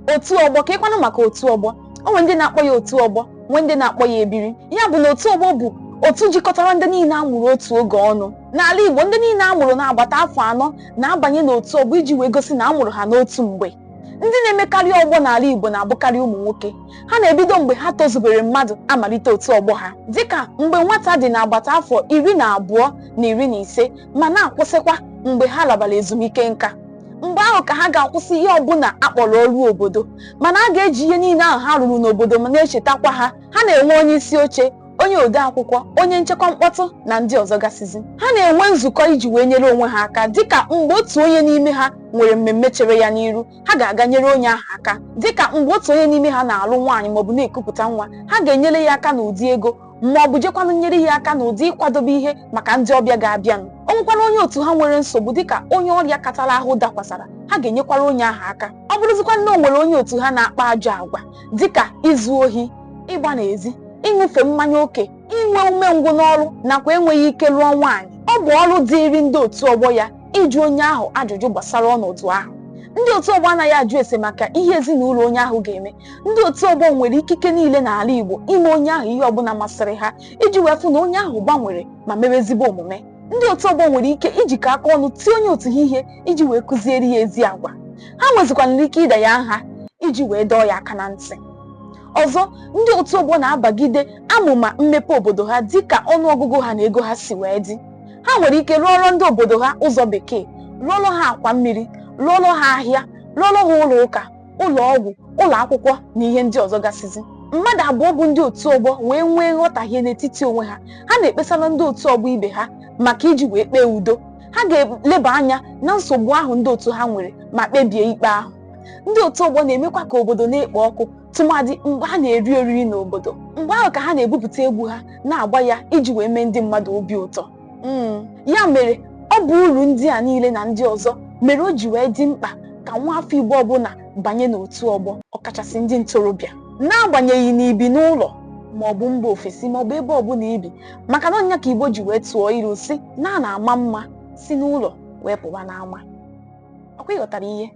Otu ọgbọ ka ịkwanụ maka otu ọgbọ. O nwere ndị na-akpọ ya otu ọgbọ, nwee ndị na-akpọ ya ebiri. Ya bụ na otu ọgbọ bụ otu jikọtara ndị niile a mụrụ otu oge ọnụ. N'ala Igbo, ndị niile a mụrụ n'agbata afọ 4 na-abanye n'otu ọgbọ iji wee gosi na a mụrụ ha n'otu mgbe. Ndị na-emekarị ọgbọ n'ala Igbo na-abụkarị ụmụ nwoke. Ha na-ebido mgbe ha tozubere mmadụ amalite otu ọgbọ ha, dịka mgbe nwata dị n'agbata afọ 12 na 15 ma na-akwụsịkwa mgbe ha labara ezumike nka. Mgbe ahụ ka ha ga-akwụsị ihe ọbụla akpọrọ ọrụ obodo, mana a ga-eji ihe niile ahụ ha rụrụ n'obodo ma na-echetakwa ha. Ha na-enwe onye isi oche, onye ode akwụkwọ, onye nchekwa mkpọtụ na ndị ọzọ gasịzi. Ha na-enwe nzukọ iji wee nyere onwe ha aka, dịka mgbe otu onye n'ime ha nwere mmemme chere ya n'iru, ha ga-aga nyere onye ahụ aka. Dịka mgbe otu onye n'ime ha na-alụ nwaanyị maọbụ na-ekupụta nwa, ha ga-enyere ya aka n'ụdị ego maọbụ jekwanụ nyere ya aka n'ụdị ịkwadobe ihe maka ndị ọbịa ga-abịanụ. O nwekwara onye otu ha nwere nsogbu dịka onye ọrịa katara ahụ dakwasara, ha ga-enyekwara onye ahụ aka. Ọ bụrụzikwa na o nwere onye otu ha na-akpa ajọ agwa dịka izu ohi, ịgba n'ezi, ịṅụfe mmanya oke, inwe umengwụ n'ọrụ nakwa enweghị ike lụọ nwaanyị, ọ bụ ọrụ dịịrị ndị otu ọgbọ ya ịjụ onye ahụ ajụjụ gbasara ọnọdụ ahụ. Ndị otu ọgbọ anaghị ajụ ese maka ihe ezinụlọ onye ahụ ga-eme. Ndị otu ọgbọ nwere ikike niile n'ala Igbo ime onye ahụ ihe ọbụla masịrị ha iji wee fụ na onye ahụ gbanwere ma mewe ezigbo omume. Ndị otu ọgbọ nwere ike ijikọ aka ọnụ tie onye otu ha ihe iji wee kụziere ya ezi agwa. Ha nwezikwana ike ịda ya nha iji wee dọọ ya aka na ntị. Ọzọ, ndị otu ọgbọ na-abagide amụma mmepe obodo ha dịka ọnụọgụgụ ha na ego ha si wee dị. Ha nwere ike rụọrọ ndị obodo ha ụzọ bekee, rụọrọ ha akwa mmiri, rụọrọ ha ahịa, rụọrọ ha ụlọ ụka, ụlọ ọgwụ, ụlọ akwụkwọ na ihe ndị ọzọ gasịzi. Mmadụ abụọ bụ ndị otu ọgbọ wee nwee nghọtahie n'etiti onwe ha. Ha na-ekpesara ndị otu ọgbọ ibe ha maka iji wee kpee udo. Ha ga-eleba anya na nsogbu ahụ ndị otu ha nwere ma kpebie ikpe ahụ. Ndị otu ọgbọ na-emekwa ka obodo na-ekpo ọkụ tụmadị mgbe ha na-eri oriri n'obodo. Mgbe ahụ ka ha na-ebupụta egwu ha na-agba ya iji wee mee ndị mmadụ obi ụtọ. Ya mere, ọ bụ uru ndị a niile na ndị ọzọ mere o ji wee dị mkpa ka nwa afọ Igbo ọbụla banye n'otu ọgbọ, ọkachasị ndị ntorobịa, n'agbanyeghị na ibi n'ụlọ maọbụ mba ofesi maọbụ ebe ọbụla ibi, maka na ọnya ka Igbo ji wee tụọ ilu si na a na-ama mma si n'ụlọ wee pụwa n'ama. Ọkwa ịghọtara ihe?